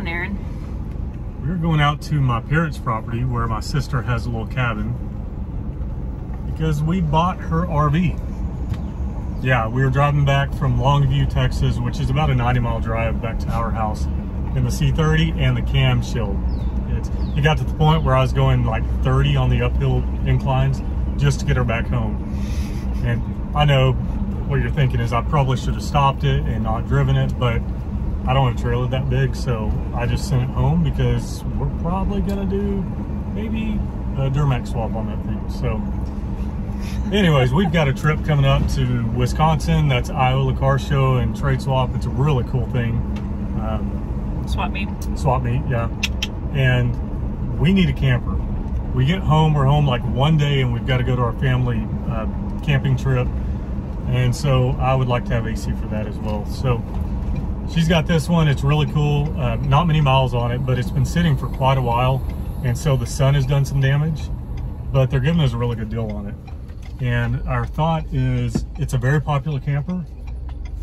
on, Aaron? We're going out to my parents' property where my sister has a little cabin because we bought her RV. Yeah, we were driving back from Longview, Texas, which is about a 90-mile drive back to our house in the C30 and the cam chilled. It got to the point where I was going like 30 on the uphill inclines just to get her back home. And I know what you're thinking is I probably should have stopped it and not driven it, but I don't have a trailer that big, so I just sent it home because we're probably gonna do maybe a Duramax swap on that thing. So anyways, we've got a trip coming up to Wisconsin. That's Iowa Car Show and Trade Swap. It's a really cool thing. Swap meet. Swap meet, yeah. And we need a camper. We get home, we're home like one day and we've got to go to our family camping trip. And so I would like to have AC for that as well. So she's got this one. It's really cool. Not many miles on it, but it's been sitting for quite a while. And so the sun has done some damage, but they're giving us a really good deal on it. And our thought is it's a very popular camper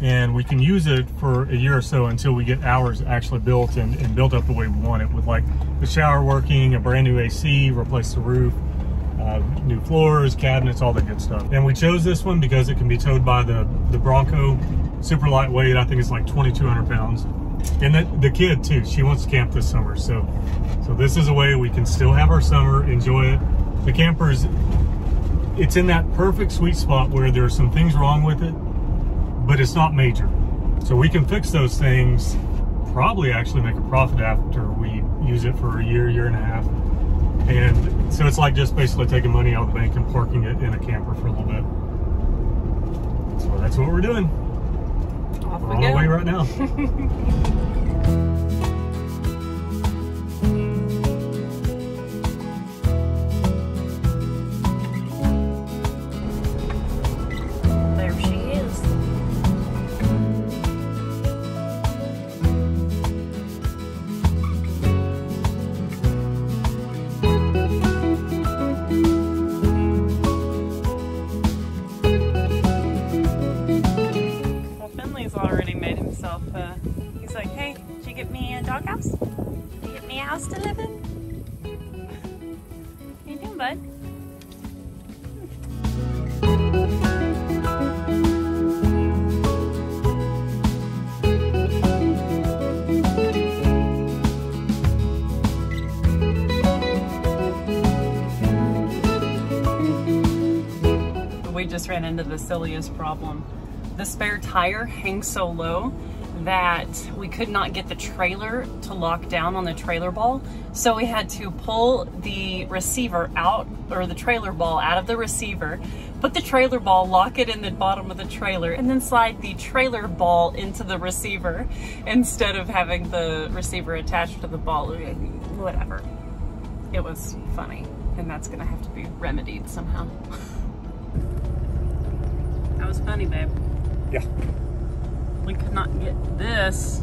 and we can use it for a year or so until we get ours actually built and built up the way we want it, with like the shower working, a brand new AC, replace the roof, new floors, cabinets, all that good stuff. And we chose this one because it can be towed by the Bronco, super lightweight. I think it's like 2,200 pounds. And the kid too, she wants to camp this summer. So this is a way we can still have our summer, enjoy it. The camper's, it's in that perfect sweet spot where there's some things wrong with it, but it's not major. So we can fix those things, probably actually make a profit after we use it for a year, year and a half. And so it's like just basically taking money out of the bank and parking it in a camper for a little bit. So that's what we're doing. Off we go. On our way right now. He's like, hey, did you get me a doghouse? Did you get me a house to live in? What you doing, bud? We just ran into the silliest problem. The spare tire hangs so low that we could not get the trailer to lock down on the trailer ball. So we had to pull the receiver out, or the trailer ball out of the receiver, put the trailer ball, lock it in the bottom of the trailer, and then slide the trailer ball into the receiver instead of having the receiver attached to the ball. Whatever. It was funny, and that's gonna have to be remedied somehow. That was funny, babe. Yeah. We could not get this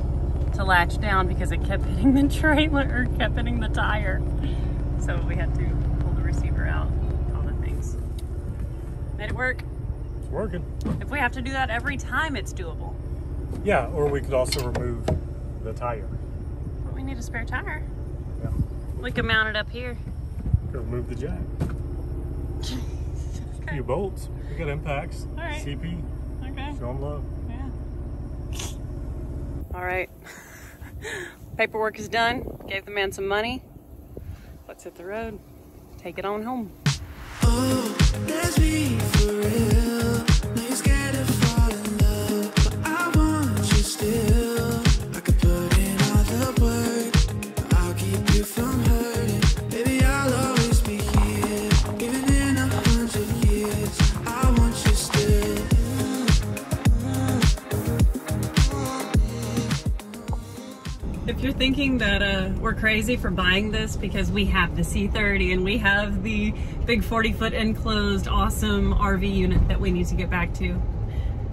to latch down because it kept hitting the trailer, or kept hitting the tire. So we had to pull the receiver out, all the things. Made it work. It's working. If we have to do that every time, it's doable. Yeah, or we could also remove the tire. But we need a spare tire. Yeah. We could mount it up here. Could remove the jack. Okay. A few bolts. We got impacts. All right. CP. Okay. Show them love. Yeah. All right. Paperwork is done. Gave the man some money. Let's hit the road. Take it on home. Oh, let's be for real. No, you're scared to fall in love, but I want you still. I could put in all the work. I'll keep you from hurting. Baby, I'll always be here. Even in 100 years, I want you still. If you're thinking that we're crazy for buying this because we have the C30 and we have the big 40-foot enclosed awesome RV unit that we need to get back to,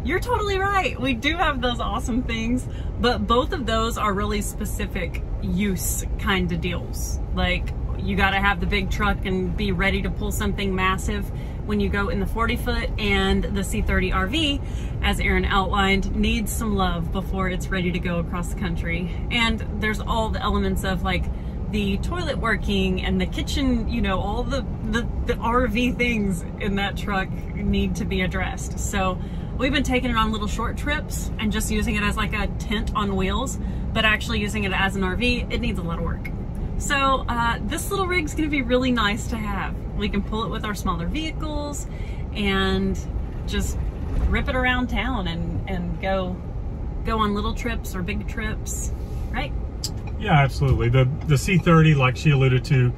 you're totally right. We do have those awesome things, but both of those are really specific use kind of deals. Like, you gotta have the big truck and be ready to pull something massive, when you go in the 40-foot, and the C30 RV, as Aaron outlined, needs some love before it's ready to go across the country. And there's all the elements of like the toilet working and the kitchen, you know, all the RV things in that truck need to be addressed. So we've been taking it on little short trips and just using it as like a tent on wheels, but actually using it as an RV, it needs a lot of work. So this little rig's gonna be really nice to have. We can pull it with our smaller vehicles and just rip it around town and go on little trips or big trips, right? Yeah, absolutely. The C30, like she alluded to,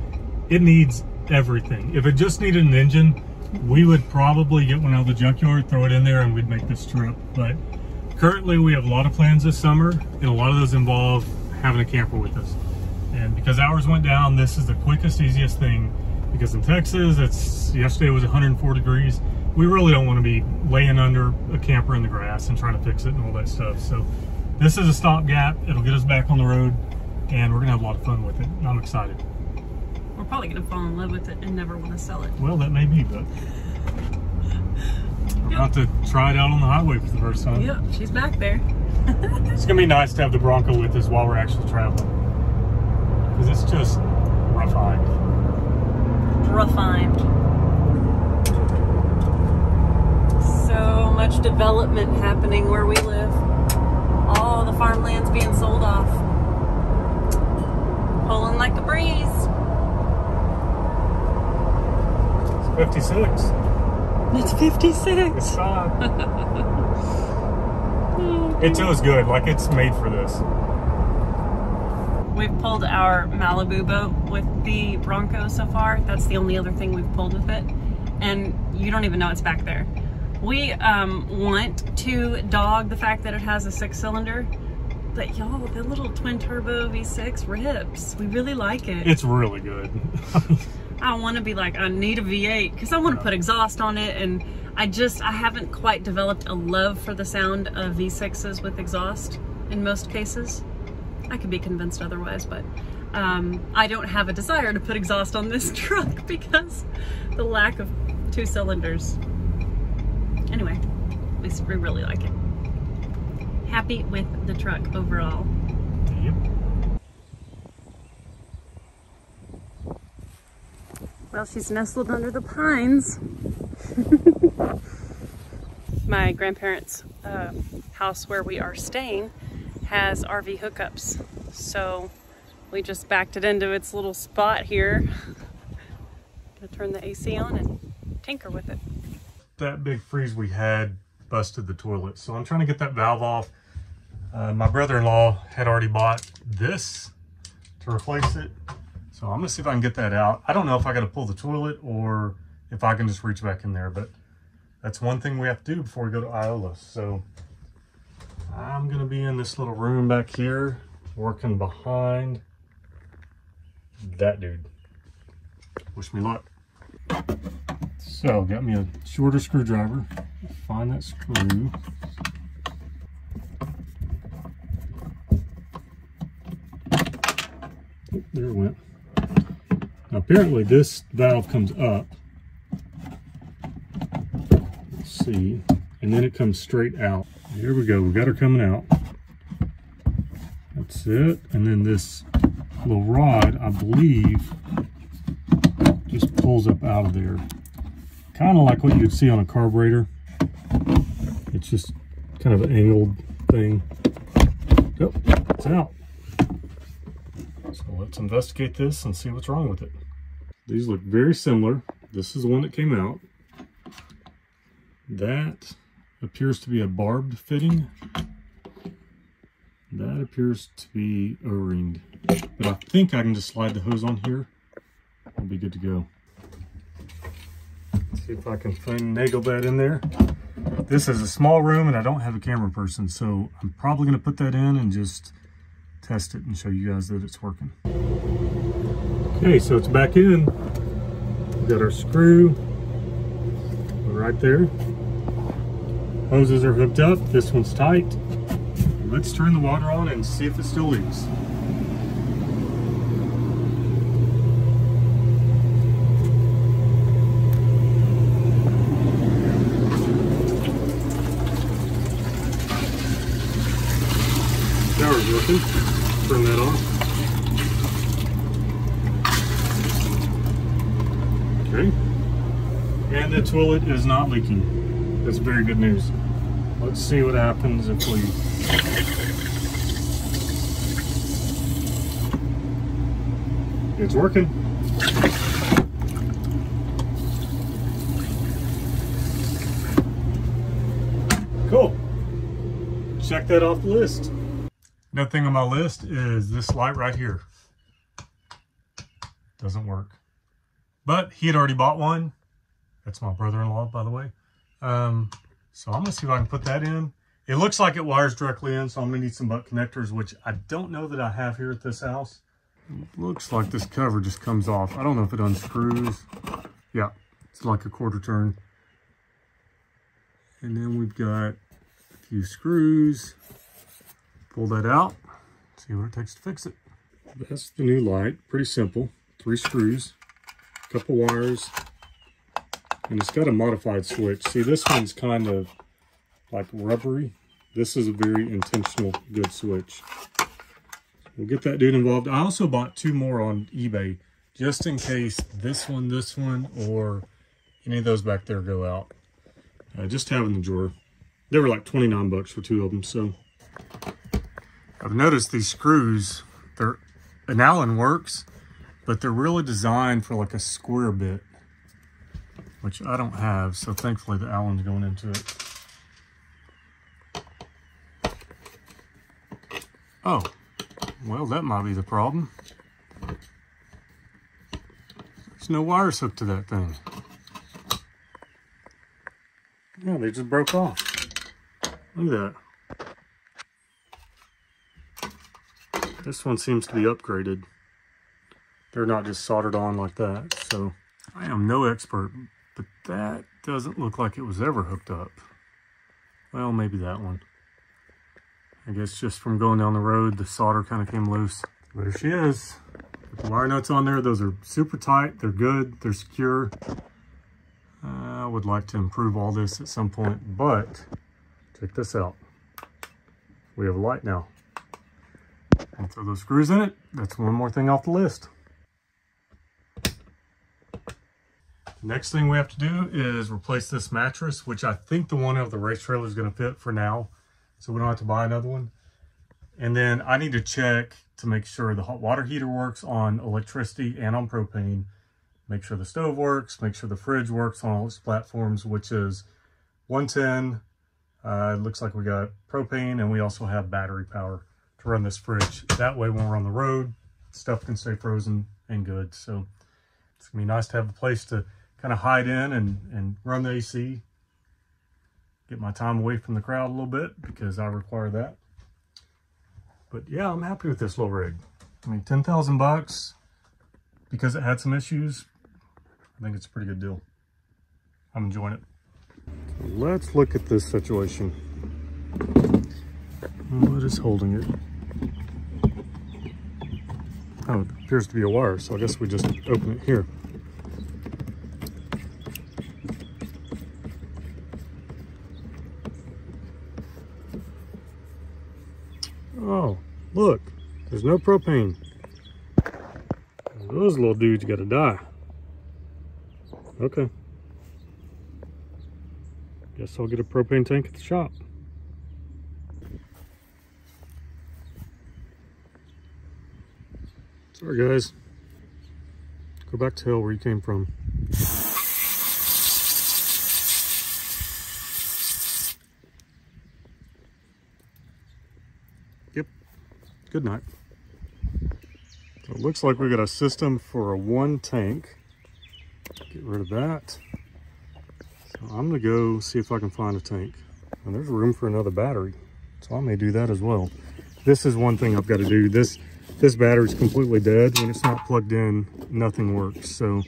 it needs everything. If it just needed an engine, we would probably get one out of the junkyard, throw it in there, and we'd make this trip. But currently we have a lot of plans this summer, and a lot of those involve having a camper with us. And because ours went down, this is the quickest, easiest thing. Because in Texas, yesterday was 104 degrees. We really don't want to be laying under a camper in the grass and trying to fix it and all that stuff. So this is a stopgap. It'll get us back on the road, and we're gonna have a lot of fun with it. And I'm excited. We're probably gonna fall in love with it and never want to sell it. Well, that may be, but we're about to try it out on the highway for the first time. Yep, she's back there. It's gonna be nice to have the Bronco with us while we're actually traveling, because it's just refined. So much development happening where we live. All the farmland's being sold off. Pulling like a breeze. It's 56. It's 56. It's fine. It feels good, like it's made for this. We've pulled our Malibu boat with the Bronco so far. That's the only other thing we've pulled with it. And you don't even know it's back there. We want to dog the fact that it has a 6-cylinder, but y'all, the little twin turbo V6 rips. We really like it. It's really good. I want to be like, I need a V8 because I want to put exhaust on it, and I haven't quite developed a love for the sound of V6s with exhaust in most cases. I could be convinced otherwise, but I don't have a desire to put exhaust on this truck because the lack of 2 cylinders. Anyway, we really like it. Happy with the truck overall. Yep. Well, she's nestled under the pines. My grandparents' house where we are staying has RV hookups, so we just backed it into its little spot here. Gonna turn the AC on and tinker with it. That big freeze we had busted the toilet, so I'm trying to get that valve off. My brother-in-law had already bought this to replace it, so I'm gonna see if I can get that out. I don't know if I gotta pull the toilet or if I can just reach back in there, but that's one thing we have to do before we go to Iola. So I'm gonna be in this little room back here, working behind that dude. Wish me luck. So, got me a shorter screwdriver. Find that screw. Oh, there it went. Now, apparently this valve comes up. Let's see. And then it comes straight out. Here we go. We got her coming out. That's it. And then this little rod, I believe, just pulls up out of there. Kind of like what you'd see on a carburetor. It's just kind of an angled thing. Oh, it's out. So let's investigate this and see what's wrong with it. These look very similar. This is the one that came out. That appears to be a barbed fitting. That appears to be O-ringed. But I think I can just slide the hose on here. We'll be good to go. See if I can finagle that in there. This is a small room and I don't have a camera person, so I'm probably going to put that in and just test it and show you guys that it's working. Okay, so it's back in. We've got our screw right there. Hoses are hooked up. This one's tight. Let's turn the water on and see if it still leaks. Power's working. Turn that on. Okay. And the toilet is not leaking. That's very good news. Let's see what happens if we... It's working. Cool. Check that off the list. Another thing on my list is this light right here. Doesn't work. But he had already bought one. That's my brother-in-law, by the way. So I'm gonna see if I can put that in. It looks like it wires directly in, so I'm gonna need some butt connectors, which I don't know that I have here at this house. It looks like this cover just comes off. I don't know if it unscrews. Yeah, it's like a quarter turn. And then we've got a few screws. Pull that out, see what it takes to fix it. That's the new light, pretty simple. 3 screws, a couple wires, and it's got a modified switch. See, this one's kind of like rubbery. This is a very intentional good switch. We'll get that dude involved. I also bought 2 more on eBay, just in case this one, or any of those back there go out. Just have in the drawer. They were like 29 bucks for 2 of them, so. I've noticed these screws, an Allen works, but they're really designed for like a square bit, which I don't have, so thankfully the Allen's going into it. Oh, well, that might be the problem. There's no wires hooked to that thing. Yeah, they just broke off. Look at that. This one seems to be upgraded. They're not just soldered on like that. So I am no expert, but that doesn't look like it was ever hooked up. Well, maybe that one. I guess just from going down the road, the solder kind of came loose. There she is. Got the wire nuts on there. Those are super tight. They're good. They're secure. I would like to improve all this at some point, but check this out. We have a light now. And throw those screws in it. That's one more thing off the list. Next thing we have to do is replace this mattress, which I think the one of the race trailer is going to fit for now, so we don't have to buy another one. And then I need to check to make sure the hot water heater works on electricity and on propane. Make sure the stove works, make sure the fridge works on all its platforms, which is 110. It looks like we got propane, and we also have battery power to run this fridge. That way when we're on the road, stuff can stay frozen and good. So it's gonna be nice to have a place to kind of hide in and run the AC. Get my time away from the crowd a little bit, because I require that. But yeah, I'm happy with this little rig. I mean, 10,000 bucks because it had some issues. I think it's a pretty good deal. I'm enjoying it. So let's look at this situation. What is holding it? Oh, it appears to be a wire, so I guess we just open it here. Oh, look, there's no propane. Those little dudes gotta die. Okay. Guess I'll get a propane tank at the shop. Sorry guys. Go back to hell where you came from. Yep. Good night. So it looks like we got a system for a 1 tank. Get rid of that. So I'm gonna go see if I can find a tank. And there's room for another battery, so I may do that as well. This is one thing I've got to do. This battery is completely dead. When it's not plugged in, nothing works. So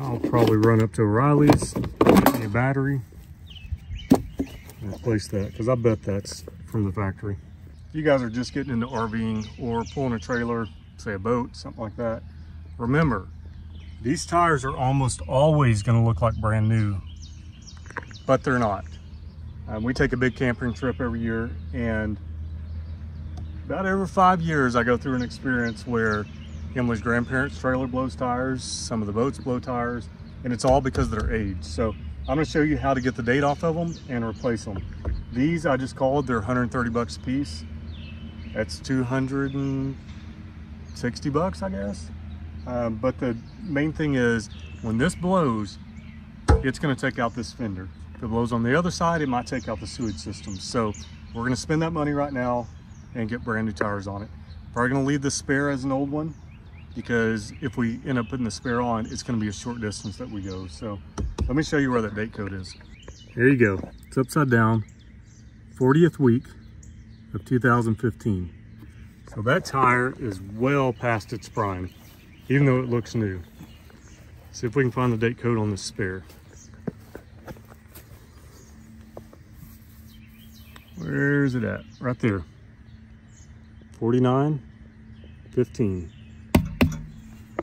I'll probably run up to O'Reilly's, get me a battery, and replace that, because I bet that's from the factory. If you guys are just getting into RVing or pulling a trailer, say a boat, something like that, remember, these tires are almost always going to look like brand new, but they're not. We take a big camping trip every year, and about every 5 years I go through an experience where Emily's grandparents' trailer blows tires, some of the boats blow tires, and it's all because of their age. So I'm gonna show you how to get the date off of them and replace them. These I just called, they're 130 bucks a piece. That's 260 bucks, I guess. But the main thing is, when this blows, it's gonna take out this fender. If it blows on the other side, it might take out the sewage system. So we're gonna spend that money right now and get brand new tires on it. Probably gonna leave the spare as an old one, because if we end up putting the spare on, it's gonna be a short distance that we go. So let me show you where that date code is. There you go, it's upside down, 40th week of 2015. So that tire is well past its prime, even though it looks new. See if we can find the date code on this spare. Where's it at? Right there. 49-15.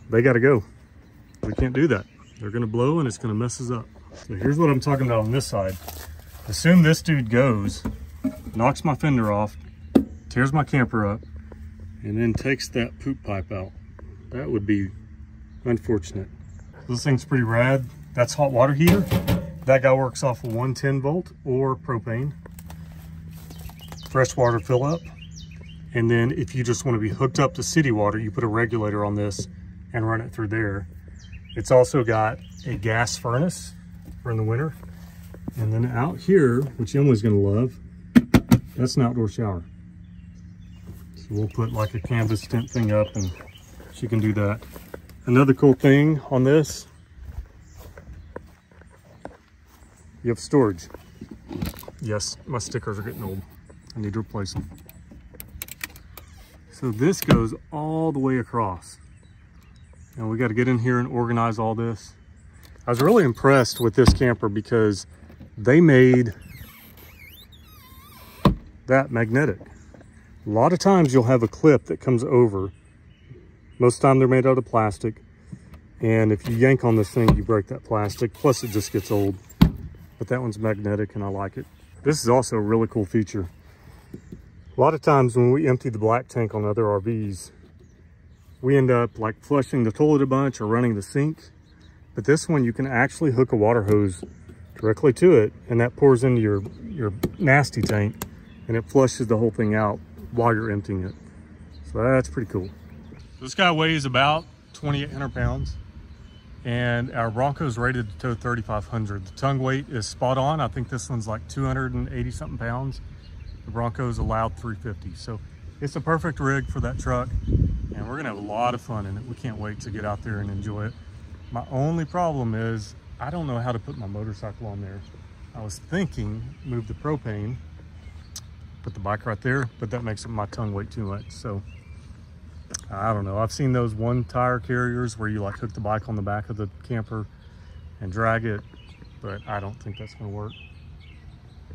They gotta go. We can't do that. They're gonna blow and it's gonna mess us up. So here's what I'm talking about on this side. Assume this dude goes, knocks my fender off, tears my camper up, and then takes that poop pipe out. That would be unfortunate. This thing's pretty rad. That's hot water heater. That guy works off of 110 volt or propane. Fresh water fill up. And then if you just want to be hooked up to city water, you put a regulator on this and run it through there. It's also got a gas furnace for in the winter. And then out here, which Emily's gonna love, that's an outdoor shower. So we'll put like a canvas tent thing up and she can do that. Another cool thing on this, you have storage. Yes, my stickers are getting old. I need to replace them. So this goes all the way across. And we got to get in here and organize all this. I was really impressed with this camper because they made that magnetic. A lot of times you'll have a clip that comes over. Most of the time they're made out of plastic. And if you yank on this thing, you break that plastic. Plus it just gets old. But that one's magnetic and I like it. This is also a really cool feature. A lot of times when we empty the black tank on other RVs, we end up like flushing the toilet a bunch or running the sink. But this one, you can actually hook a water hose directly to it, and that pours into your nasty tank, and it flushes the whole thing out while you're emptying it. So that's pretty cool. This guy weighs about 2,800 pounds, and our Bronco's rated to tow 3,500. The tongue weight is spot on. I think this one's like 280 something pounds. The Bronco's allowed 350. So it's a perfect rig for that truck, and we're gonna have a lot of fun in it. We can't wait to get out there and enjoy it. My only problem is I don't know how to put my motorcycle on there. I was thinking move the propane, put the bike right there, but that makes my tongue weight too much. So I don't know. I've seen those one tire carriers where you like hook the bike on the back of the camper and drag it, but I don't think that's gonna work.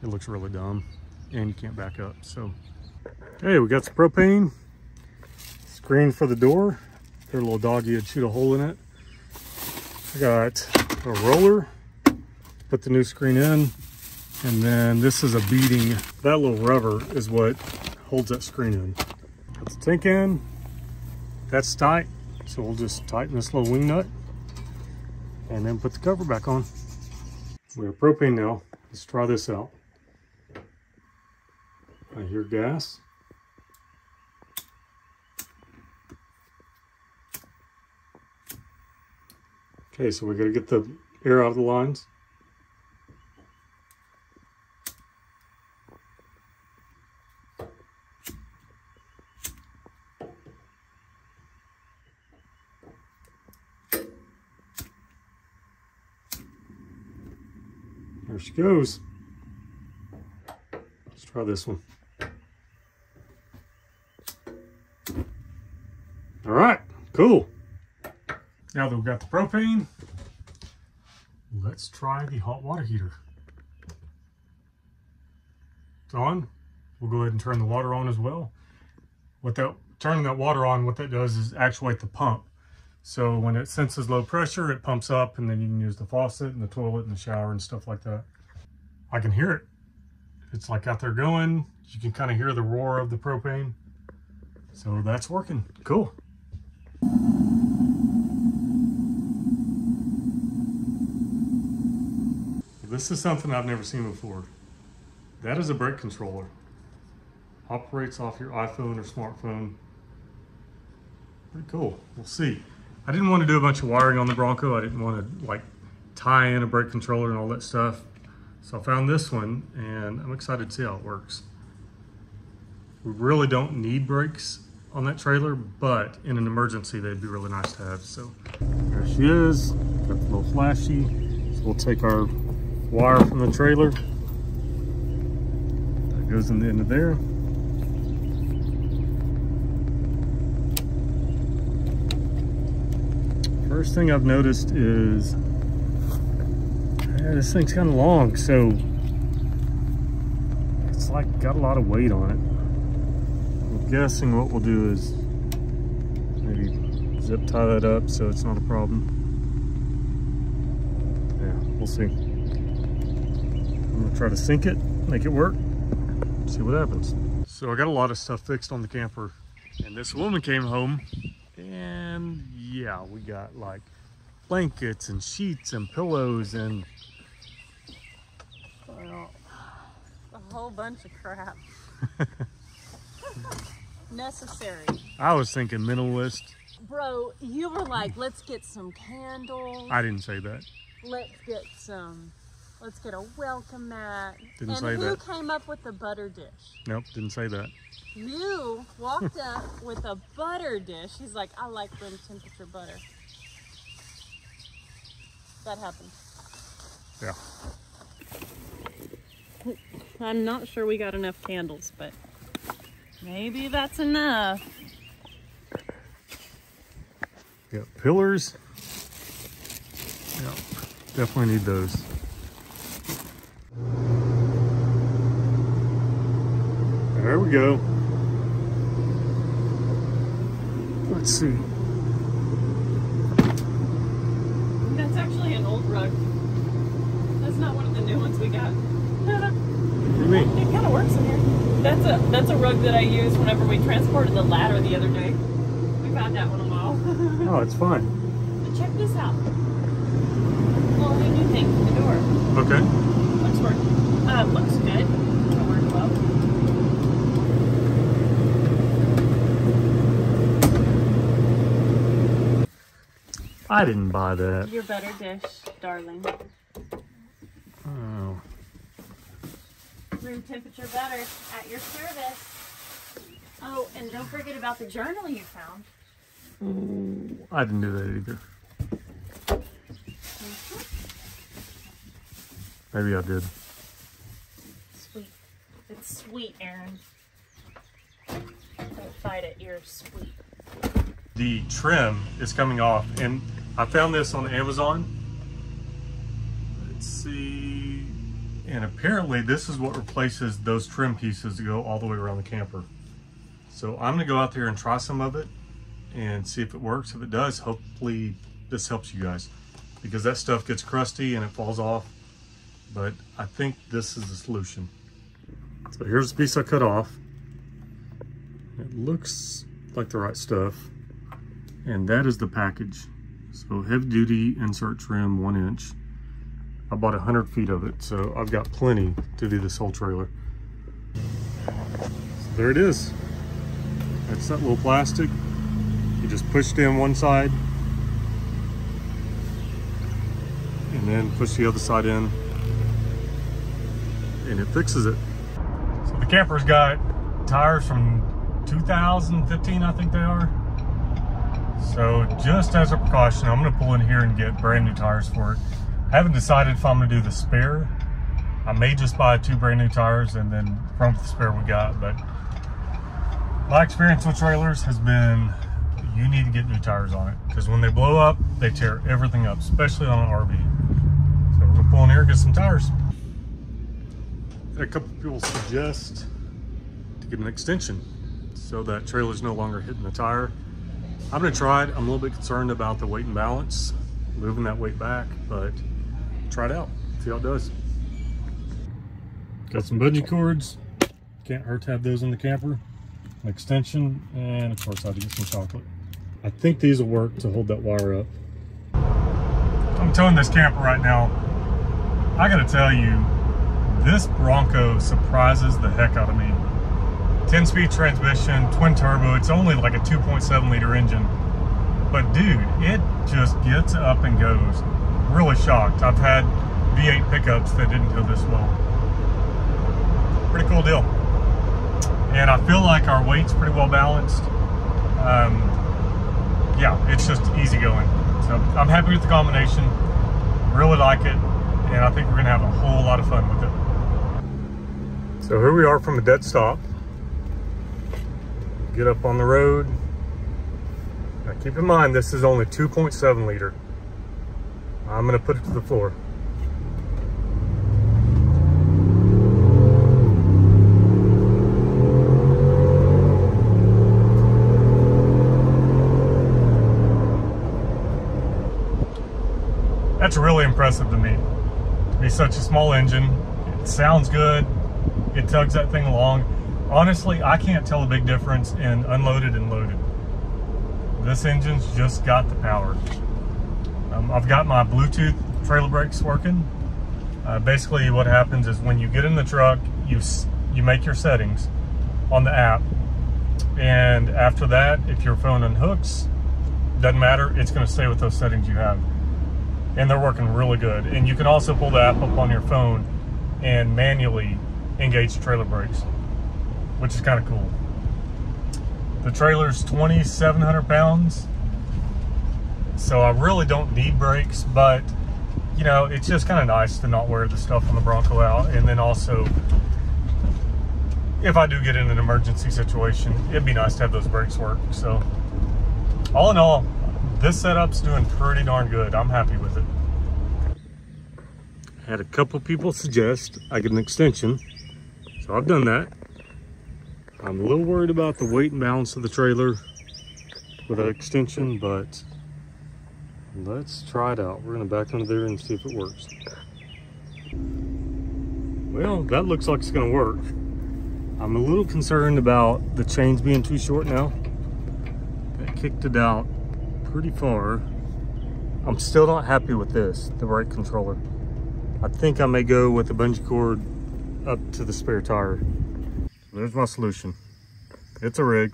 It looks really dumb and you can't back up. So, okay, we got some propane, screen for the door. Their little doggy would shoot a hole in it. I got a roller, put the new screen in, and then this is a beading. That little rubber is what holds that screen in. Put the tank in. That's tight, so we'll just tighten this little wing nut and then put the cover back on. We have propane now. Let's try this out. I hear gas. Okay, so we got to get the air out of the lines. There she goes. Let's try this one. All right, cool. Now that we've got the propane, let's try the hot water heater. It's on. We'll go ahead and turn the water on as well. Turning that water on, what that does is actuate the pump. So when it senses low pressure, it pumps up, and then you can use the faucet and the toilet and the shower and stuff like that. I can hear it. It's like out there going. You can kind of hear the roar of the propane. So that's working. Cool. This is something I've never seen before. That is a brake controller. Operates off your iPhone or smartphone. Pretty cool. We'll see. I didn't want to do a bunch of wiring on the Bronco. I didn't want to like tie in a brake controller and all that stuff. So I found this one and I'm excited to see how it works. We really don't need brakes on that trailer, but in an emergency, they'd be really nice to have. So there she is, got the little flashy. So we'll take our wire from the trailer. That goes in the end of there. First thing I've noticed is this thing's kind of long, so it's like got a lot of weight on it. I'm guessing what we'll do is maybe zip tie that up so it's not a problem. Yeah, we'll see. I'm gonna try to sink it, make it work, see what happens. So I got a lot of stuff fixed on the camper, and this woman came home, and yeah, we got like blankets and sheets and pillows and well, a whole bunch of crap. Necessary. I was thinking minimalist. Bro, you were like, let's get some candles. I didn't say that. Let's get a welcome mat. Didn't say that. And who came up with the butter dish? Nope, didn't say that. You walked up with a butter dish. He's like, I like room temperature butter. That happened. Yeah. I'm not sure we got enough candles, but maybe that's enough. Yeah, pillars. Yeah, definitely need those. There we go. Let's see. That's actually an old rug. That's not one of the new ones we got. What do you mean? It kind of works in here. That's a rug that I used whenever we transported the ladder the other day. We found that one a while. Oh, it's fine. But check this out. Well, the new thing for the door. Okay. Looks good. Looks good. It'll work well. I didn't buy that. Your butter dish, darling. Oh. Room temperature butter at your service. Oh, and don't forget about the journal you found. I didn't do that either. Maybe I did. Sweet. It's sweet, Aaron. Don't fight it. You're sweet. The trim is coming off, and I found this on Amazon. Let's see. And apparently this is what replaces those trim pieces to go all the way around the camper. So I'm gonna go out there and try some of it and see if it works. If it does, hopefully this helps you guys, because that stuff gets crusty and it falls off. But I think this is the solution. So here's the piece I cut off. It looks like the right stuff. And that is the package. So heavy duty insert trim, 1 inch. I bought 100 feet of it, so I've got plenty to do this whole trailer. So there it is. That's that little plastic. You just push it in one side and then push the other side in, and it fixes it. So the camper's got tires from 2015, I think they are. So just as a precaution, I'm gonna pull in here and get brand new tires for it. I haven't decided if I'm gonna do the spare. I may just buy 2 brand new tires and then run with the spare we got, but my experience with trailers has been you need to get new tires on it, because when they blow up, they tear everything up, especially on an RV. So we're gonna pull in here and get some tires. A couple people suggest to get an extension so that trailer's no longer hitting the tire. I'm gonna try it. I'm a little bit concerned about the weight and balance, moving that weight back, but try it out, see how it does. Got some bungee cords. Can't hurt to have those in the camper. An extension, and of course I had to get some chocolate. I think these will work to hold that wire up. I'm towing this camper right now. I gotta tell you, this Bronco surprises the heck out of me. 10-speed transmission, twin turbo. It's only like a 2.7 liter engine. But dude, it just gets up and goes. Really shocked. I've had V8 pickups that didn't go this well. Pretty cool deal. And I feel like our weight's pretty well balanced. Yeah, it's just easy going. So I'm happy with the combination. Really like it. And I think we're gonna have a whole lot of fun with it. So here we are from a dead stop. Get up on the road. Now keep in mind, this is only 2.7 liter. I'm gonna put it to the floor. That's really impressive to me. To be such a small engine, it sounds good. It tugs that thing along. Honestly, I can't tell a big difference in unloaded and loaded. This engine's just got the power. I've got my Bluetooth trailer brakes working. Basically what happens is when you get in the truck, you make your settings on the app. And after that, if your phone unhooks, doesn't matter, it's gonna stay with those settings you have. And they're working really good. And you can also pull the app up on your phone and manually engage the trailer brakes, which is kind of cool. The trailer's 2,700 pounds, so I really don't need brakes, but you know, it's just kind of nice to not wear the stuff on the Bronco out. And then also, if I do get in an emergency situation, it'd be nice to have those brakes work. So all in all, this setup's doing pretty darn good. I'm happy with it. I had a couple people suggest I get an extension, so I've done that. I'm a little worried about the weight and balance of the trailer with that extension, but let's try it out. We're gonna back under there and see if it works. Well, that looks like it's gonna work. I'm a little concerned about the chains being too short now. That kicked it out pretty far. I'm still not happy with this, the brake controller. I think I may go with the bungee cord up to the spare tire. There's my solution. It's a rig,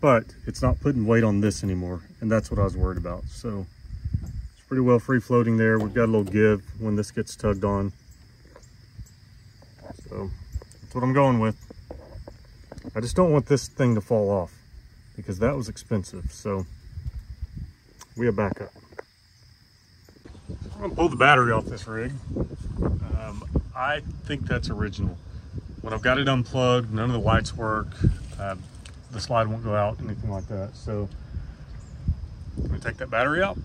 but it's not putting weight on this anymore, and that's what I was worried about. So it's pretty well free floating there. We've got a little give when this gets tugged on. So that's what I'm going with. I just don't want this thing to fall off because that was expensive. So we have backup. I'm gonna pull the battery off this rig. I think that's original. When I've got it unplugged, none of the lights work. The slide won't go out, anything like that. So I'm gonna take that battery out,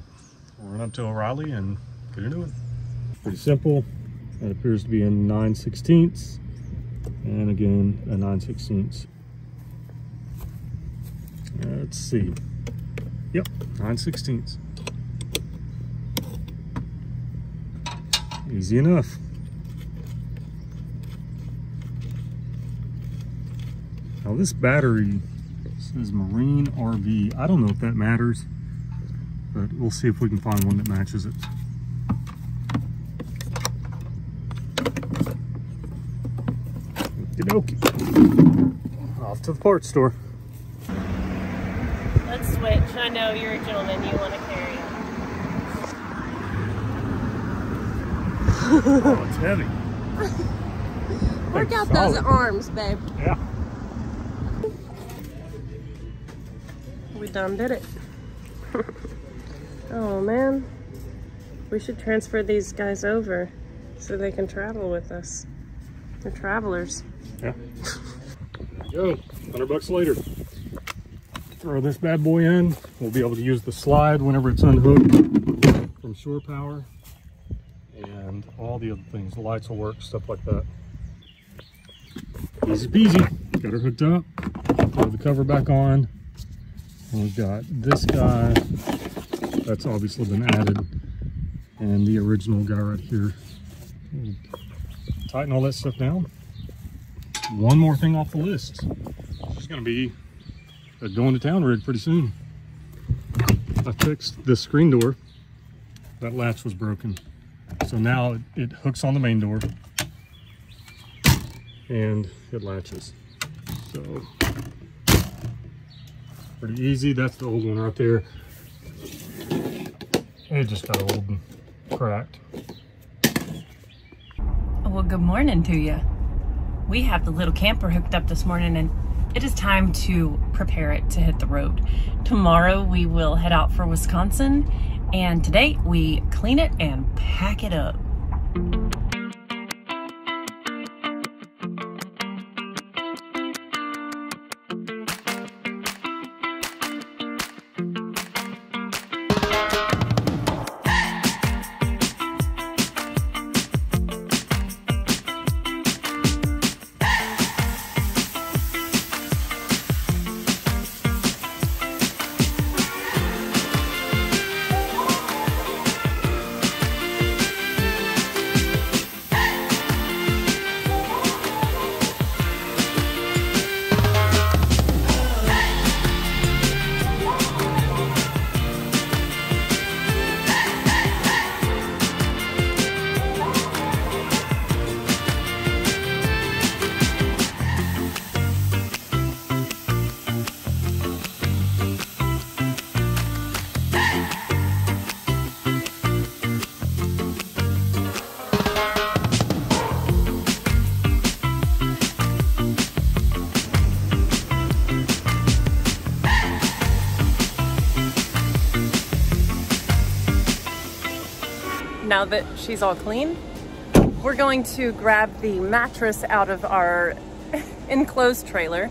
run up to O'Reilly and get a new one. Pretty simple. That appears to be a 9/16, and again a 9/16. Let's see. Yep, 9/16. Easy enough. Now this battery says Marine RV. I don't know if that matters, but we'll see if we can find one that matches it. Okey-dokey. Off to the parts store. Let's switch. I know you're a gentleman. You want to carry it. Oh, it's heavy. Work out those arms, babe. Yeah. We done did it. Oh man. We should transfer these guys over so they can travel with us. They're travelers. Yeah. Go. $100 later. Throw this bad boy in. We'll be able to use the slide whenever it's unhooked from shore power. And all the other things. The lights will work, stuff like that. Easy peasy. Got her hooked up. Throw the cover back on. And we've got this guy. That's obviously been added. And the original guy right here. tighten all that stuff down. One more thing off the list. It's gonna be a going to town rig pretty soon. I fixed this screen door. That latch was broken. So now it hooks on the main door and it latches. So pretty easy. That's the old one right there. It just got old and cracked. Well, good morning to you. We have the little camper hooked up this morning and it is time to prepare it to hit the road. Tomorrow we will head out for Wisconsin, and today we clean it and pack it up. Now that she's all clean, we're going to grab the mattress out of our enclosed trailer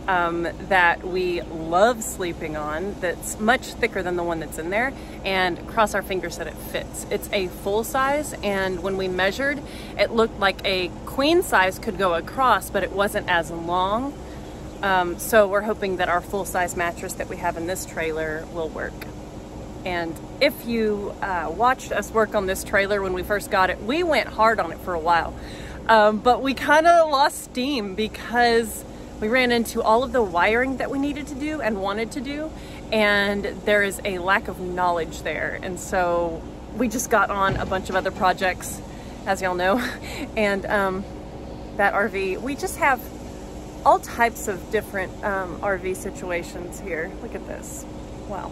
that we love sleeping on, that's much thicker than the one that's in there, and cross our fingers that it fits. It's a full size, and when we measured, it looked like a queen size could go across, but it wasn't as long. So we're hoping that our full size mattress that we have in this trailer will work. And if you watched us work on this trailer when we first got it, we went hard on it for a while. But we kind of lost steam because we ran into all of the wiring that we needed to do and wanted to do, and there is a lack of knowledge there. And so we just got on a bunch of other projects, as y'all know, and that RV, we just have all types of different RV situations here. Look at this. Wow.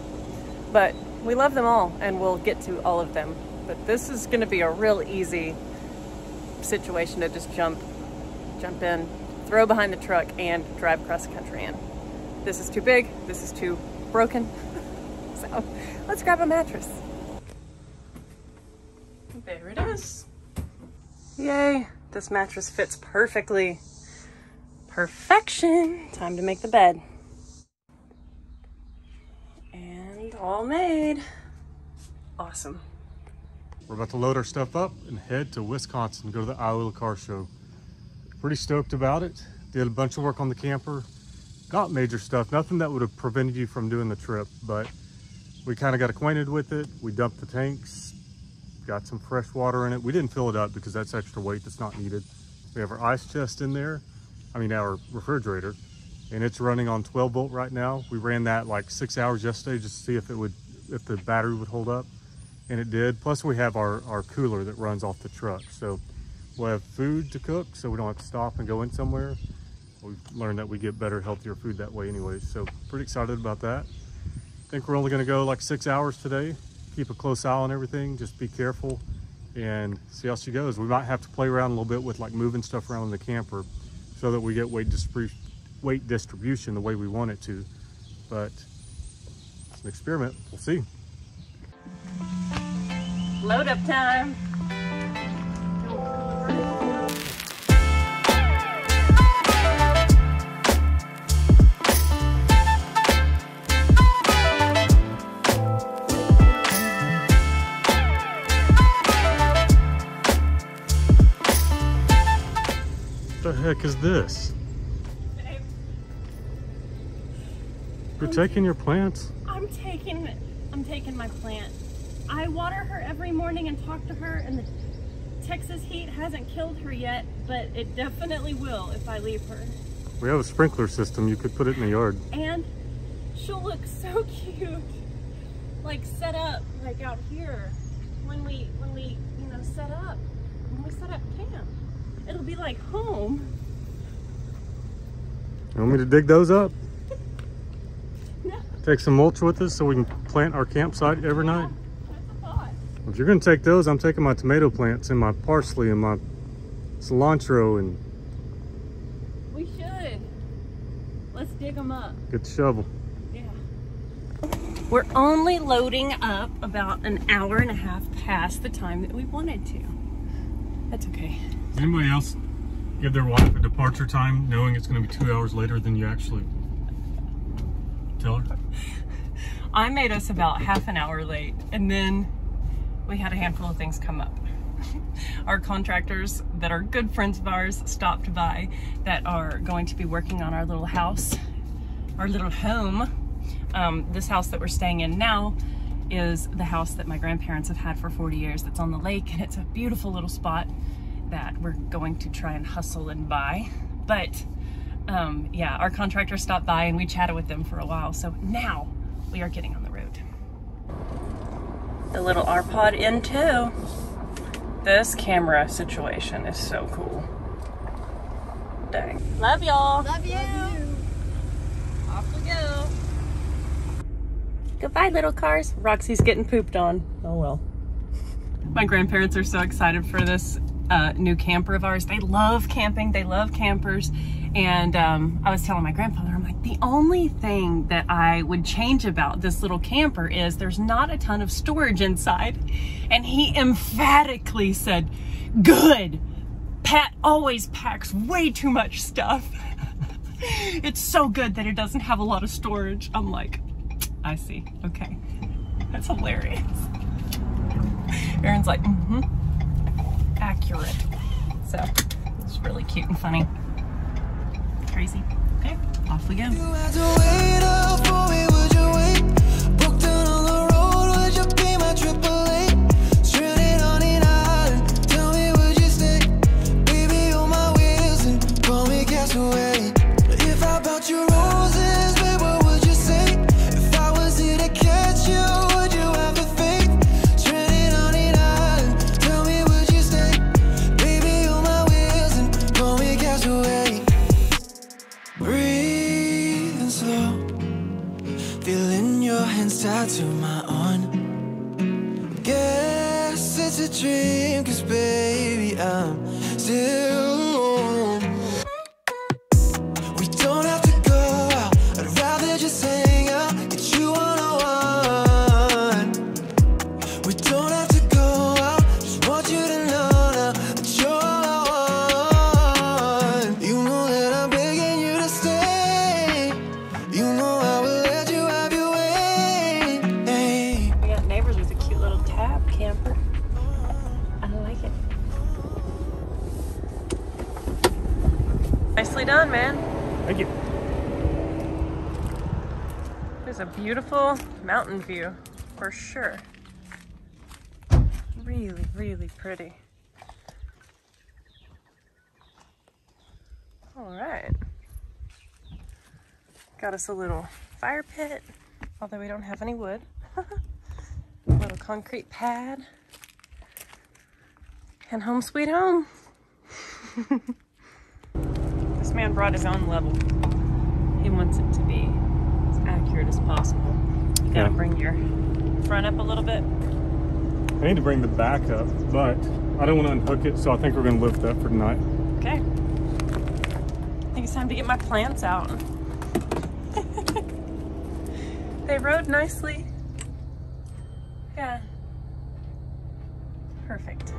But we love them all, and we'll get to all of them. But this is going to be a real easy situation to just jump in, throw behind the truck, and drive across the country in. This is too big. This is too broken. So let's grab a mattress. There it is. Yay! This mattress fits perfectly. Perfection. Time to make the bed. All made. Awesome. We're about to load our stuff up and head to Wisconsin, go to the Iowa Car Show. Pretty stoked about it. Did a bunch of work on the camper. Not major stuff, nothing that would have prevented you from doing the trip, but we kind of got acquainted with it. We dumped the tanks, got some fresh water in it. We didn't fill it up because that's extra weight that's not needed. We have our ice chest in there, our refrigerator, and it's running on 12 volt right now. We ran that like 6 hours yesterday just to see if the battery would hold up, and it did. Plus we have our cooler that runs off the truck. So we'll have food to cook so we don't have to stop and go in somewhere. We've learned that we get better, healthier food that way anyways. So pretty excited about that. I think we're only gonna go like 6 hours today. Keep a close eye on everything, just be careful and see how she goes. We might have to play around a little bit with like moving stuff around in the camper so that we get weight distribution the way we want it to, but it's an experiment. We'll see. Load up time. What the heck is this? You're taking your plants? I'm taking my plant. I water her every morning and talk to her, and the Texas heat hasn't killed her yet, but it definitely will if I leave her. We have a sprinkler system. You could put it in the yard. And she'll look so cute, like set up like out here when we you know set up camp. It'll be like home. You want me to dig those up? No. Take some mulch with us so we can plant our campsite every night? That's a thought. If you're gonna take those, I'm taking my tomato plants and my parsley and my cilantro and We should. Let's dig them up. get the shovel. Yeah. We're only loading up about an hour and a half past the time that we wanted to. That's okay. Does anybody else give their wife a departure time knowing it's going to be 2 hours later than you actually tell her? I made us about half an hour late, and then we had a handful of things come up. Our contractors that are good friends of ours stopped by that are going to be working on our little house, our little home. This house that we're staying in now is the house that my grandparents have had for 40 years. That's on the lake, and it's a beautiful little spot that we're going to try and hustle and buy. But yeah, our contractor stopped by and we chatted with them for a while. So now we are getting on the road. The little R-Pod in too. This camera situation is so cool. Dang. Love y'all. Love you. Off we go. Goodbye, little cars. Roxy's getting pooped on. Oh well. My grandparents are so excited for this new camper of ours. They love camping. They love campers. And I was telling my grandfather, I'm like, the only thing that I would change about this little camper is there's not a ton of storage inside. And he emphatically said, good. Pat always packs way too much stuff. It's so good that it doesn't have a lot of storage. I'm like, I see. Okay. That's hilarious. Aaron's like, accurate. So it's really cute and funny. Crazy. Okay, off we go. You had to wait up for me, would you wait? Broke down on the road, would you be my AAA? Stranded on an island, tell me would you stay? Baby, on my wheels and call me castaway. If I bought you roses, babe, what would you say? If I was here to catch you, would you have the faith? Stranded on an island, tell me would you stay? Baby, on my wheels and call me castaway. Breathing slow, feeling your hands tied to my arm. Guess it's a dream, 'cause baby, I'm still alone. We don't have to go out, I'd rather just hang out, get you one-on-one. We don't have to go out, just want you to know now that you're all I want. You know that I'm begging you to stay. You know I will let you have your way. Hey. We got neighbors with a cute little tab camper. I like it. Nicely done, man. Thank you. There's a beautiful mountain view for sure. Really, really pretty. All right. Got us a little fire pit, although we don't have any wood. A little concrete pad. And home sweet home. This man brought his own level. He wants it to be as accurate as possible. You gotta bring your front up a little bit. I need to bring the back up, but I don't want to unhook it, so I think we're going to lift that for tonight. Okay. I think it's time to get my plants out. They rode nicely. Yeah. Perfect.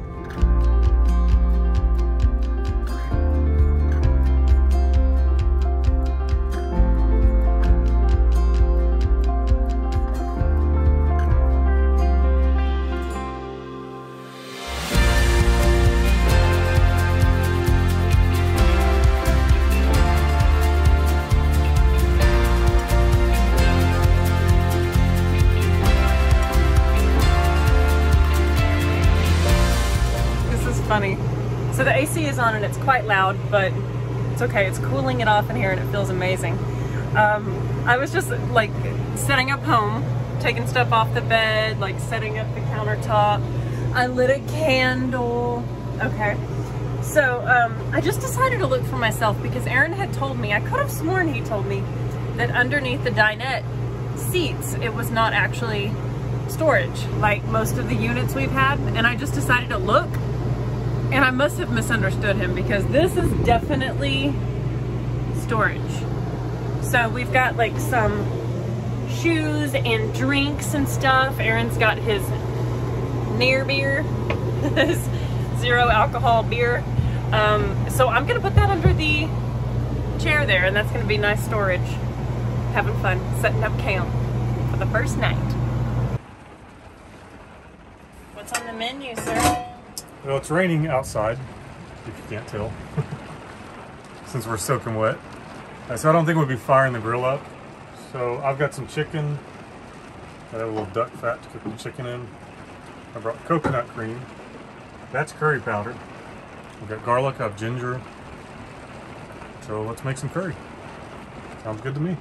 on and it's quite loud, but it's okay. It's cooling it off in here and it feels amazing. I was just like setting up home, taking stuff off the bed, like setting up the countertop. I lit a candle. Okay. So I just decided to look for myself because Aaron had told me, I could have sworn he told me that underneath the dinette seats, it was not actually storage like most of the units we've had. And I just decided to look, and I must have misunderstood him because this is definitely storage. So we've got like some shoes and drinks and stuff. Aaron's got his near beer, his 0 alcohol beer. So I'm gonna put that under the chair there, and that's gonna be nice storage. Having fun setting up camp for the first night. What's on the menu, sir? Well, it's raining outside, if you can't tell, since we're soaking wet. So I don't think we'll be firing the grill up. So I've got some chicken. I have a little duck fat to cook the chicken in. I brought coconut cream. That's curry powder. I've got garlic, I have ginger. So let's make some curry. Sounds good to me.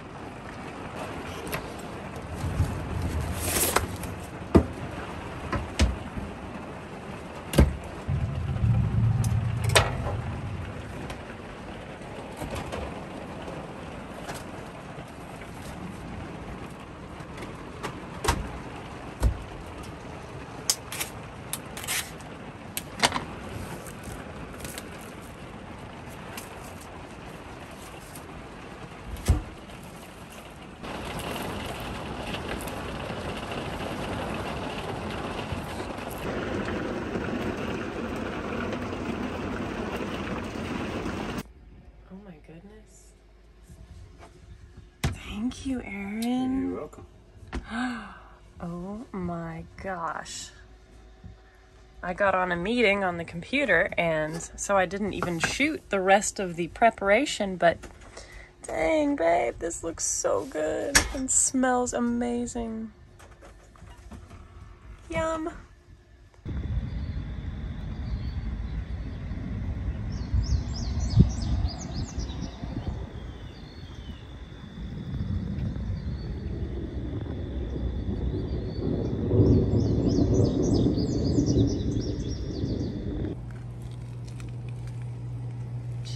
Thank you, Aaron. You're welcome. Oh my gosh. I got on a meeting on the computer, and so I didn't even shoot the rest of the preparation, but dang, babe, this looks so good and smells amazing. Yum.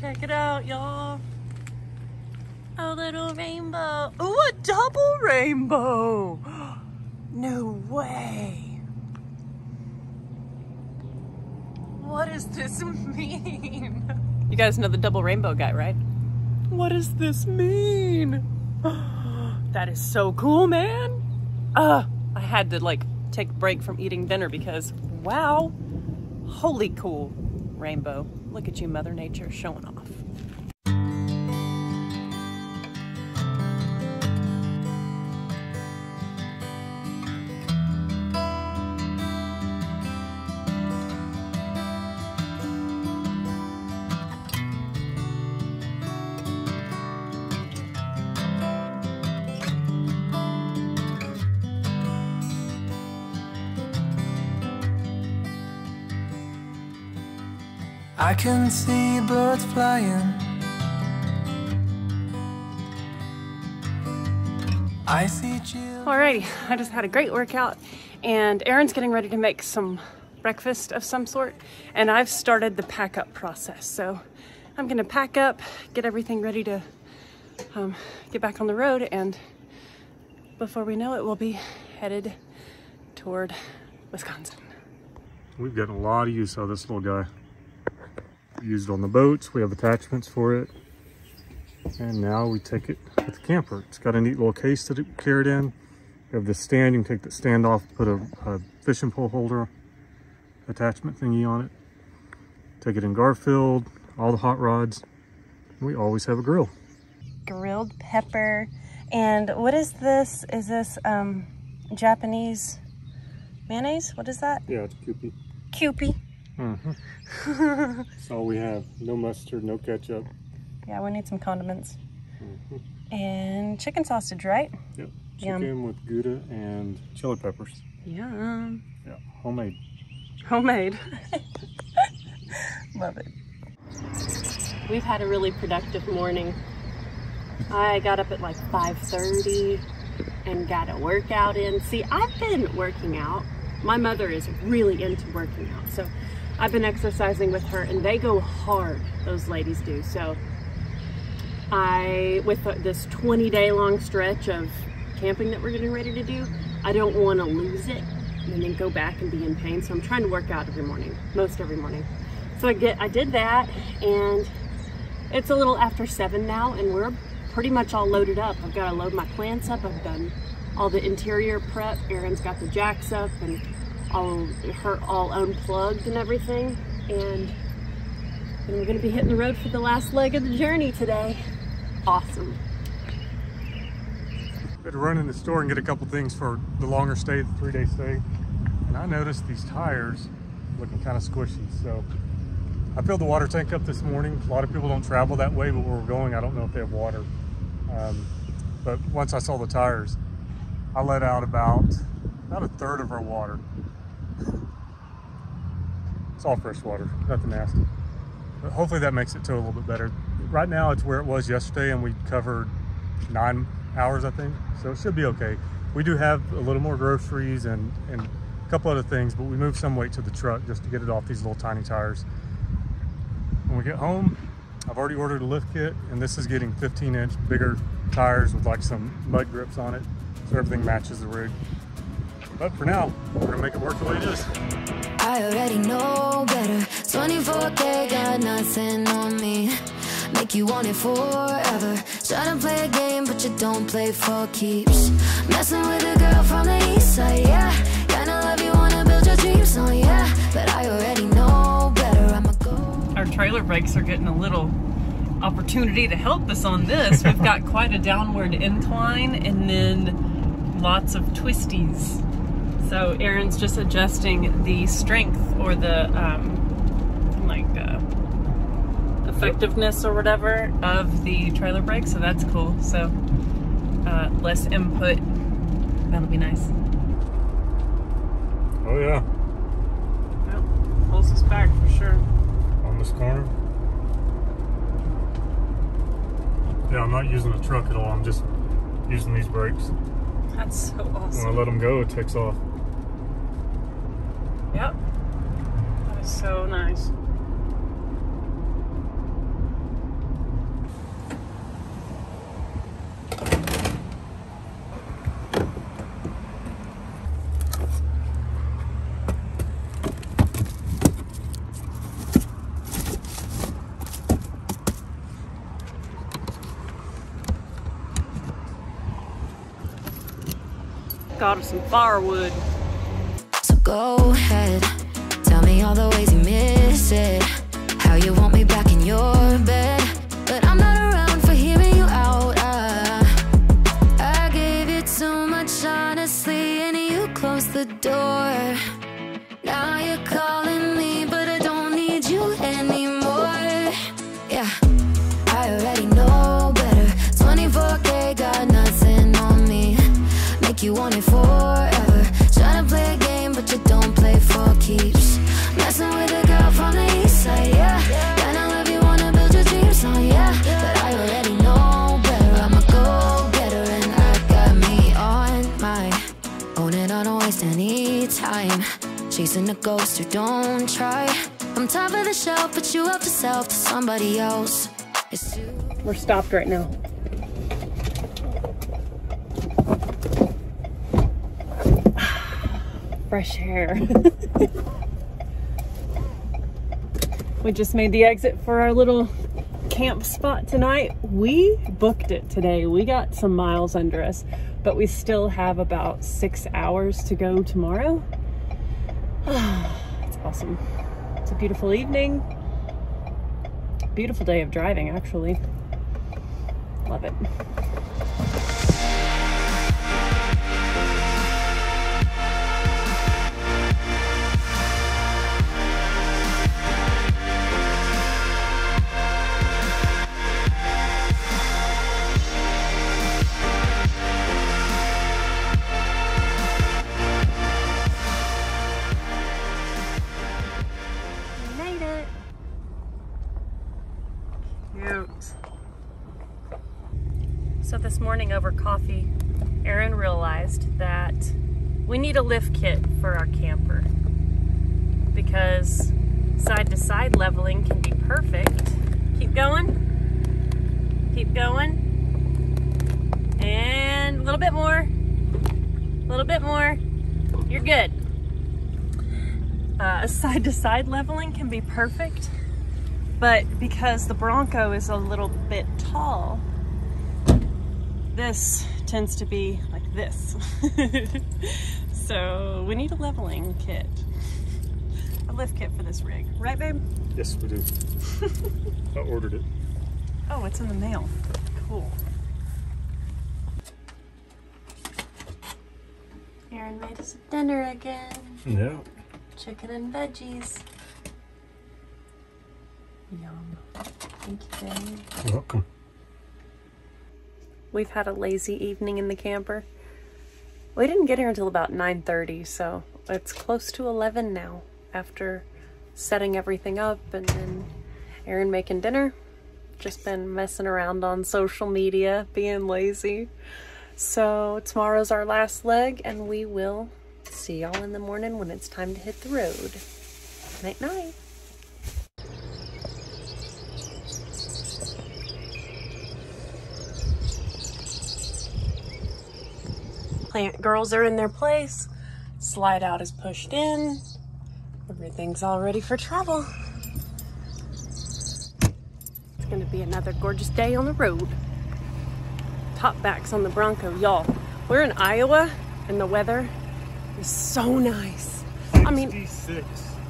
Check it out, y'all. A little rainbow. Ooh, a double rainbow. No way. What does this mean? You guys know the double rainbow guy, right? What does this mean? That is so cool, man. I had to like take a break from eating dinner because wow, holy cool rainbow. Look at you, Mother Nature, showing off. I can see birds flying. I see children. Alrighty, I just had a great workout, and Aaron's getting ready to make some breakfast of some sort, and I've started the pack up process. So I'm gonna pack up, get everything ready to get back on the road, and before we know it, we'll be headed toward Wisconsin. We've gotten a lot of use out of this little guy. Used on the boats, we have attachments for it, and now we take it with the camper. It's got a neat little case that it carried in. You have the stand, you can take the stand off, put a fishing pole holder attachment thingy on it. Take it in Garfield, all the hot rods. We always have a grill. Grilled pepper, and what is this? Is this Japanese mayonnaise? What is that? Yeah, it's Kewpie. Kewpie. That's all we have. No mustard, no ketchup. Yeah, we need some condiments. And chicken sausage, right? Yep. Chicken Yum. with Gouda and chili peppers. Yum. Yeah, homemade. Homemade. Love it. We've had a really productive morning. I got up at like 5:30 and got a workout in. See, I've been working out. My mother is really into working out, so I've been exercising with her, and they go hard, those ladies do. So with this 20-day long stretch of camping that we're getting ready to do, I don't want to lose it and then go back and be in pain. So I'm trying to work out every morning, most every morning. So I did that, and it's a little after 7 now, and we're pretty much all loaded up. I've got to load my plants up. I've done all the interior prep. Erin's got the jacks up and all unplugged and everything. And we're going to be hitting the road for the last leg of the journey today. Awesome. I had to run in the store and get a couple things for the longer stay, the 3-day stay. And I noticed these tires looking kind of squishy. So I filled the water tank up this morning. A lot of people don't travel that way, but where we're going, I don't know if they have water. But once I saw the tires, I let out about a third of our water. It's all fresh water, nothing nasty. But hopefully that makes it tow a little bit better. Right now it's where it was yesterday, and we covered 9 hours, I think. So it should be okay. We do have a little more groceries and a couple other things, but we moved some weight to the truck just to get it off these little tiny tires. When we get home, I've already ordered a lift kit, and this is getting 15-inch bigger tires with like some mud grips on it, so everything matches the rig. But for now, we're gonna make it work the way it is. I already know better. 24K got nothing on me. Make you want it forever. Try to play a game, but you don't play for keeps. Messing with a girl from the east side, yeah. Kinda love you, wanna build your dreams on, yeah. But I already know better. I'ma go. Our trailer brakes are getting a little opportunity to help us on this. We've got quite a downward incline and then lots of twisties. So Erin's just adjusting the strength or the effectiveness or whatever of the trailer brake, so that's cool. So less input, that'll be nice. Oh yeah. Well, pulls us back for sure. On this corner. Yeah, I'm not using the truck at all. I'm just using these brakes. That's so awesome. When I let them go, it takes off. Yep. That is so nice. Got us some firewood. So go ahead, tell me all the ways you miss it. How you want me back in your bed. But I'm not around for hearing you out. I gave you too much honestly, and you closed the door. Now you're calling me, but I don't need you anymore. Yeah, I already know better. 24K got nothing on me. Make you want it forever. Try to play a game, but you don't play for keeps. Messing with a girl from the east side, yeah. Kinda love you, wanna build your dreams on, yeah. But I already know better. I'm a go-getter, and I got me on my own, and I don't waste any time chasing a ghost who don't try. I'm top of the shelf, but you help yourself to somebody else. It's too. We're stopped right now. Fresh air. We just made the exit for our little camp spot tonight. We booked it today. We got some miles under us, but we still have about 6 hours to go tomorrow. It's awesome. It's a beautiful evening. Beautiful day of driving, actually. Love it. So this morning over coffee, Aaron realized that we need a lift kit for our camper because side-to-side leveling can be perfect. Keep going. Keep going. And a little bit more. A little bit more. You're good. Side-to-side leveling can be perfect, but because the Bronco is a little bit tall, this tends to be like this. So we need a leveling kit, a lift kit for this rig. Right, babe? Yes, we do. I ordered it. Oh, it's in the mail. Cool. Aaron made us dinner again. Yeah. Chicken and veggies. Yum. Thank you, babe. You're welcome. We've had a lazy evening in the camper. We didn't get here until about 9:30, so it's close to 11 now after setting everything up and then Aaron making dinner. Just been messing around on social media, being lazy. So tomorrow's our last leg and we will see y'all in the morning when it's time to hit the road. Night night. Plant girls are in their place. Slide out is pushed in. Everything's all ready for travel. It's gonna be another gorgeous day on the road. Top backs on the Bronco, y'all. We're in Iowa and the weather is so nice. I mean, 66.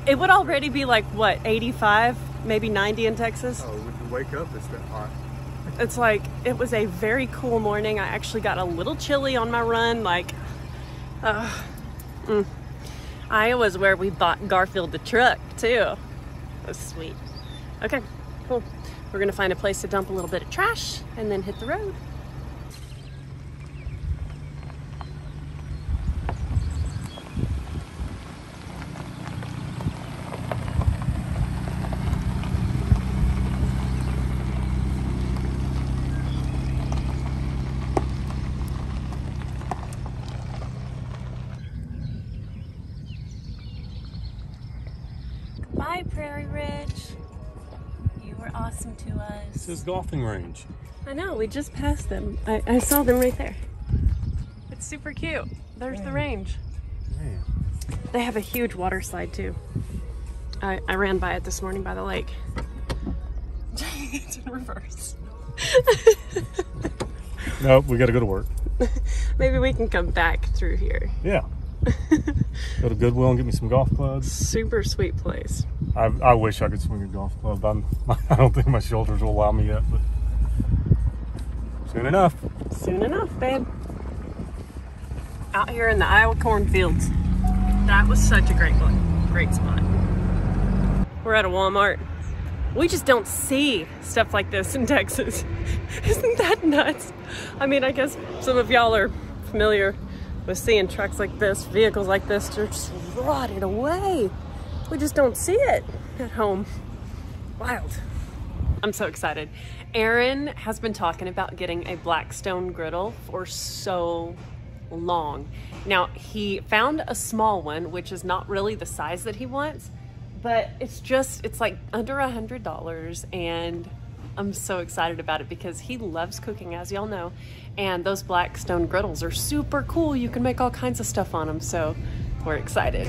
it would already be like, what, 85, maybe 90 in Texas? Oh, when you wake up, it's that hot. It's like, it was a very cool morning. I actually got a little chilly on my run. Like, Iowa's where we bought Garfield the truck too. That's sweet. Okay, cool. We're gonna find a place to dump a little bit of trash and then hit the road. Bye, Prairie Ridge. You were awesome to us. This is golfing range. I know, we just passed them. I saw them right there. It's super cute. There's the range. Man. They have a huge water slide too. I ran by it this morning by the lake. It's in reverse. Nope, we gotta go to work. Maybe we can come back through here. Yeah. Go to Goodwill and get me some golf clubs. Super sweet place. I wish I could swing a golf club. I don't think my shoulders will allow me yet, but soon enough. Soon enough, babe. Out here in the Iowa cornfields. That was such a great one. Great spot. We're at a Walmart. We just don't see stuff like this in Texas. Isn't that nuts? I mean, I guess some of y'all are familiar with seeing trucks like this, vehicles like this, they're just rotted away. We just don't see it at home. Wild. I'm so excited. Aaron has been talking about getting a Blackstone griddle for so long. Now, he found a small one, which is not really the size that he wants, but it's like under $100, and I'm so excited about it because he loves cooking, as y'all know, and those Blackstone griddles are super cool. You can make all kinds of stuff on them, so we're excited.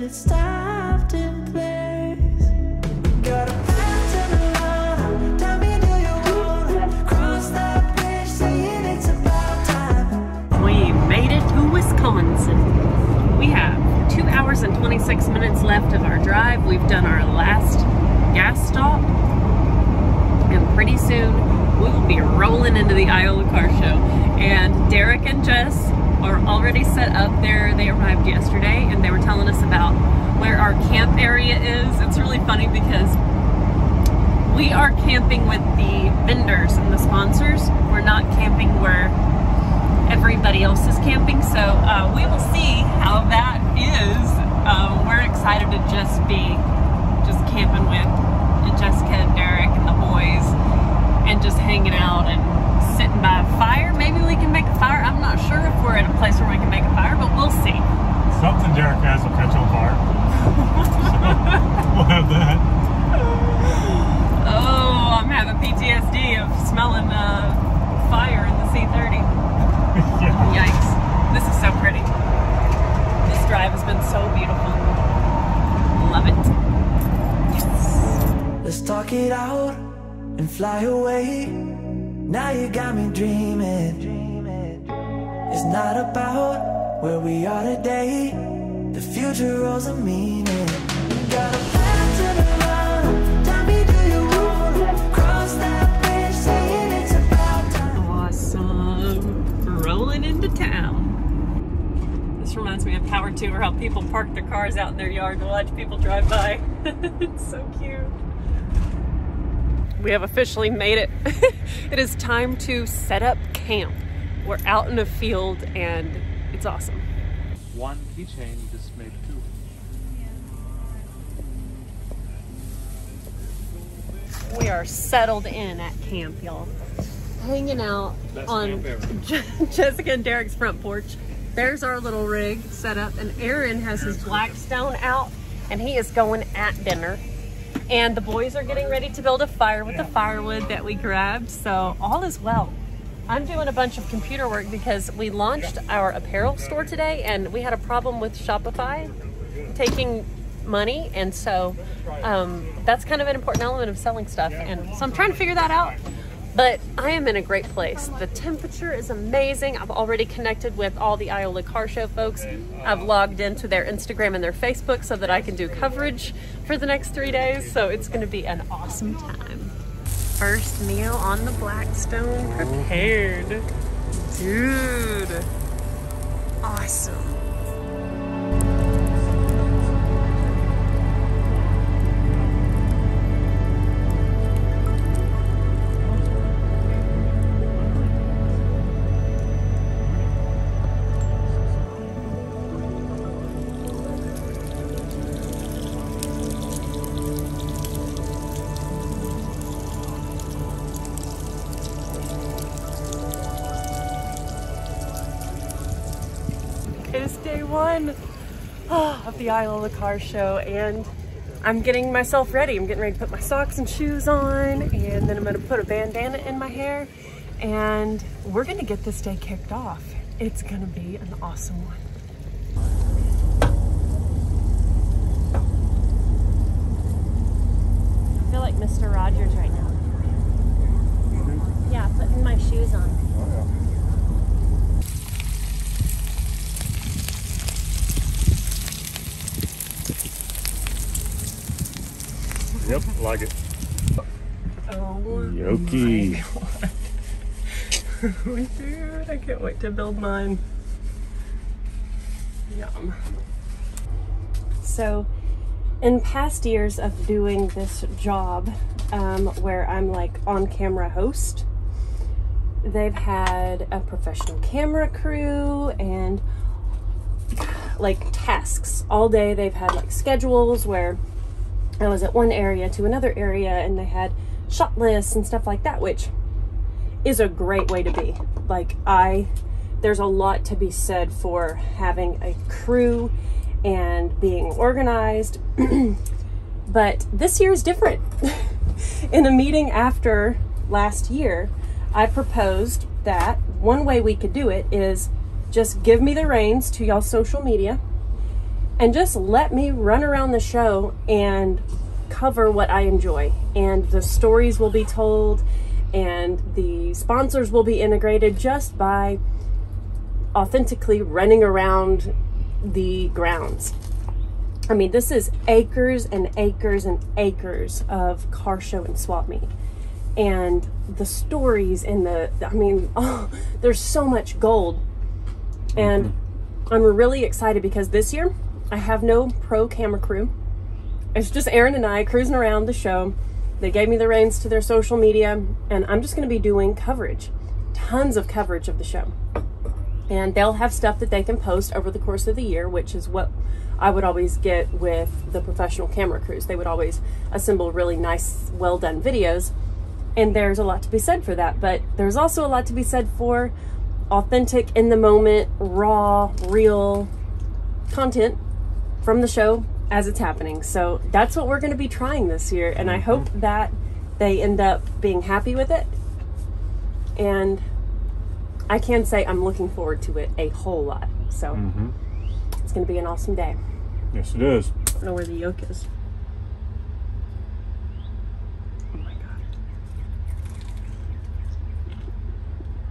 It stopped in place. Got a path to the line. Tell me, do you wanna cross that bridge? Saying it's about time. We made it to Wisconsin. We have 2 hours hours and 26 minutes left of our drive. We've done our last gas stop, and pretty soon we will be rolling into the Iola Car Show. And Derek and Jess are already set up there. They arrived yesterday and they were telling us about where our camp area is. It's really funny because we are camping with the vendors and the sponsors. We're not camping where everybody else is camping, so we will see how that is. We're excited to just be camping with Jessica and Derek and the boys and just hanging out and sitting by a fire. Maybe we can make a fire. I'm not sure if we're at a place where we can make a fire, but we'll see. Something Derek has will catch on fire. So we'll have that. Oh, I'm having PTSD of smelling fire in the C30. Yeah. Yikes. This is so pretty. This drive has been so beautiful. Love it. Yes. Let's talk it out and fly away. Now you got me dreaming. It's not about where we are today. The future holds a meaning. You got a plan to the road. Tell me, do you wanna cross that bridge? Saying it's about time. Awesome. Rolling into town. This reminds me of Power Tour, how people park their cars out in their yard to watch people drive by. It's so cute. We have officially made it. It is time to set up camp. We're out in a field and it's awesome. One keychain just made two. We are settled in at camp, y'all. Hanging out on Jessica and Derek's front porch. There's our little rig set up, and Aaron has his Blackstone out and he is going at dinner. And the boys are getting ready to build a fire with the firewood that we grabbed, so all is well. I'm doing a bunch of computer work because we launched our apparel store today and we had a problem with Shopify taking money, and so that's kind of an important element of selling stuff, and so I'm trying to figure that out. But I am in a great place. The temperature is amazing. I've already connected with all the Iola Car Show folks. I've logged into their Instagram and their Facebook so that I can do coverage for the next 3 days. So it's gonna be an awesome time. First meal on the Blackstone prepared. Dude, awesome. It is day one of the Iola Car Show, and I'm getting myself ready. I'm getting ready to put my socks and shoes on, and then I'm gonna put a bandana in my hair, and we're gonna get this day kicked off. It's gonna be an awesome one. I feel like Mr. Rogers right now. Yeah, putting my shoes on. Yep, like it. Oh, Yoki. Dude, I can't wait to build mine. Yum. So, in past years of doing this job, where I'm like on camera host, they've had a professional camera crew and like tasks all day. They've had like schedules where I was at one area to another area and they had shot lists and stuff like that, which is a great way to be. Like there's a lot to be said for having a crew and being organized. But this year is different. In a meeting after last year, I proposed that one way we could do it is just give me the reins to y'all's social media and just let me run around the show and cover what I enjoy. And the stories will be told and the sponsors will be integrated just by authentically running around the grounds. I mean, this is acres and acres and acres of car show and swap meet. And the stories and I mean, oh, there's so much gold. And I'm really excited because this year I have no pro camera crew. It's just Aaron and I cruising around the show. They gave me the reins to their social media, and I'm just going to be doing coverage, tons of coverage of the show. And they'll have stuff that they can post over the course of the year, which is what I would always get with the professional camera crews. They would always assemble really nice, well done videos. And there's a lot to be said for that, but there's also a lot to be said for authentic, in the moment, raw, real content from the show as it's happening. So that's what we're going to be trying this year, and I hope that they end up being happy with it. And I can say I'm looking forward to it a whole lot. So it's going to be an awesome day. Yes, it is. I don't know where the yolk is. Oh my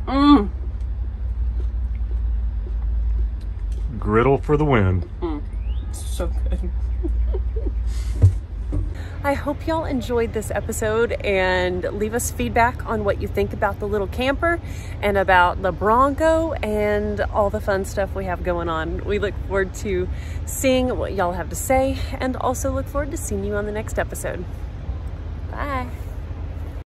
god. Griddle for the win. So good. I hope y'all enjoyed this episode, and leave us feedback on what you think about the little camper and about the Bronco and all the fun stuff we have going on. We look forward to seeing what y'all have to say, and also look forward to seeing you on the next episode. Bye.